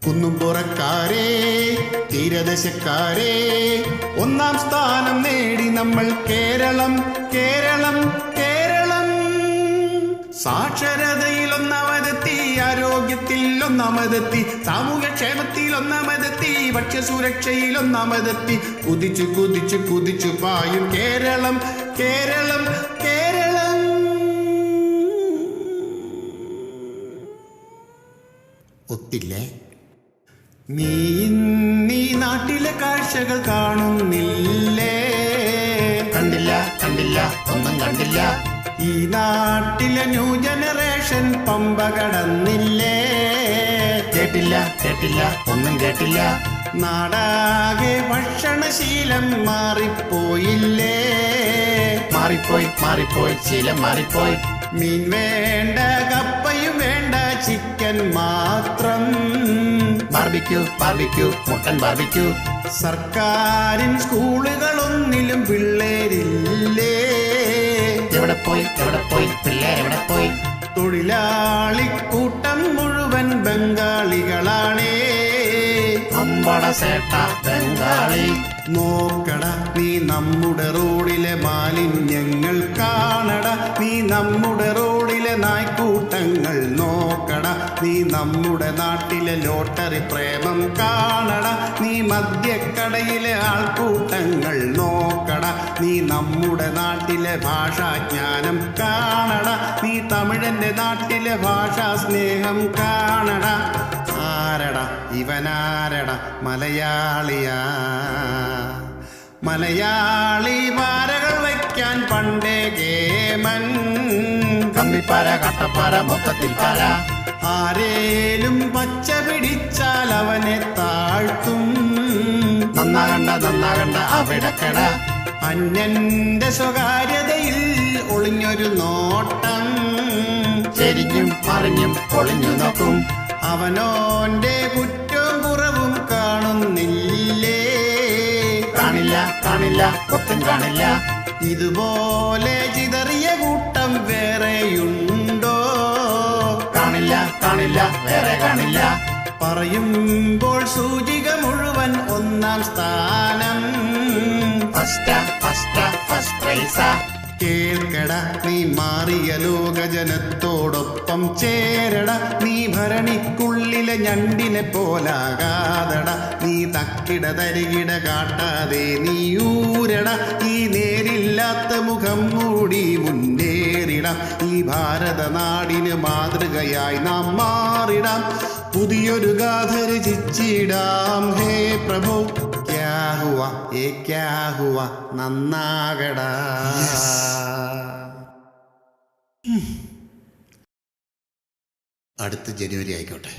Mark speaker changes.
Speaker 1: കുന്നുംപുറക്കാരേ, തീരദേശക്കാരേ, ഒന്നാം സ്ഥാനം നേടി നമ്മൾ കേരളം കേരളം കേരളം. സാക്ഷരതയിൽ ഒന്നാമതെത്തി, ആരോഗ്യത്തിൽ ഒന്നാമതെത്തി, സാമൂഹ്യക്ഷേമത്തിൽ ഒന്നാമതെത്തി, ഭക്ഷ്യസുരക്ഷയിൽ ഒന്നാമതെത്തി, കുതിച്ചു കുതിച്ചു കുതിച്ചു പായും കേരളം കേരളം കേരളം. ഒത്തില്ലേ? നീ നാട്ടിലെ കാഴ്ചകൾ കാണുന്നില്ലേ?
Speaker 2: കണ്ടില്ല കണ്ടില്ല ഒന്നും കണ്ടില്ല.
Speaker 1: ഈ നാട്ടിലെ ന്യൂ ജനറേഷൻ പമ്പ കടന്നില്ലേ?
Speaker 2: കേട്ടില്ല കേട്ടില്ല ഒന്നും കേട്ടില്ല.
Speaker 1: നാടാകെ ഭക്ഷണശീലം മാറിപ്പോയില്ലേ?
Speaker 2: മാറിപ്പോയി മാറിപ്പോയി ശീലം മാറിപ്പോയി.
Speaker 1: മീൻ വേണ്ട, കപ്പയും വേണ്ട, ചിക്കൻ മാത്രം.
Speaker 2: Barbecue barbecue mutton barbecue.
Speaker 1: സർക്കാരിൻ സ്കൂളുകളൊന്നിലും പിള്ളേരില്ലേ?
Speaker 2: എവിടെ പോയി പിള്ളേരെവിടെ പോയി?
Speaker 1: തൊഴിലാളിക്കൂട്ടം മുഴുവൻ ബംഗാളികളാണേ.
Speaker 2: അമ്പട സേട്ട ബംഗാളി.
Speaker 1: നോക്കട നീ നമ്മുടെ റോഡിലെ മാലിന്യങ്ങൾ കാണട, നീ നമ്മുടെ റോഡിലെ നായ്ക്കൂട്ടങ്ങൾ നോക്കട, നീ നമ്മുടെ നാട്ടിലെ ലോട്ടറി പ്രേമം കാണട, നീ മദ്യക്കടയിലെ ആൾക്കൂട്ടങ്ങൾ നോക്കട, നീ നമ്മുടെ നാട്ടിലെ ഭാഷാജ്ഞാനം കാണട, നീ തമിഴന്റെ നാട്ടിലെ ഭാഷാ സ്നേഹം കാണട. ആരട ഇവനാരട? മലയാളിയാ. മലയാളി പാരകൾ വയ്ക്കാൻ പണ്ടേ കേമൻ.
Speaker 2: കമ്പിപ്പാര കട്ടപ്പാര മൊത്തത്തിൽ പാര.
Speaker 1: ആരേലും പച്ച പിടിച്ചാൽ അവനെ താഴ്ത്തും.
Speaker 2: നന്നാകണ്ട അവിടക്കട.
Speaker 1: അന്യന്റെ സ്വകാര്യതയിൽ ഒളിഞ്ഞൊരു നോട്ടം.
Speaker 2: ചെരിഞ്ഞും മറിഞ്ഞും ഒളിഞ്ഞു നോക്കും.
Speaker 1: അവനോന്റെ കുറ്റവും കുറവും കാണുന്നില്ലേ?
Speaker 2: കാണില്ല കാണില്ല ഒട്ടും കാണില്ല.
Speaker 1: ഇതുപോലെ ചിതറിയ കൂട്ടം വേറെയുണ്ടോ?
Speaker 2: കാണില്ല കാണില്ല വേറെ കാണില്ല.
Speaker 1: പറയുമ്പോൾ സൂചിക മുഴുവൻ ഒന്നാം സ്ഥാനം.
Speaker 2: ഫസ്റ്റ് പ്രൈസാ.
Speaker 1: കേൾക്കട നീ മാറിയ ലോകജനത്തോടൊപ്പം ചേരട, നീ ഭരണിക്കുള്ളിലെ ഞണ്ടിനെ പോലാകാതട, നീ തക്കിട തരികിട കാട്ടാതെ നീ ഊരട, ഈ നേരില്ലാത്ത മുഖം മൂടി മുന്നേറിടാം, ഈ ഭാരത നാടിന് മാതൃകയായി നാം മാറിടാം, പുതിയൊരു ഗാഥ രചിച്ചിടാം. ഹേ പ്രഭു ക്യാ ഹുവാ ഏ ക്യാ ഹുവാ, നന്നാകടാ. അടുത്ത ജനുവരി ആയിക്കോട്ടെ.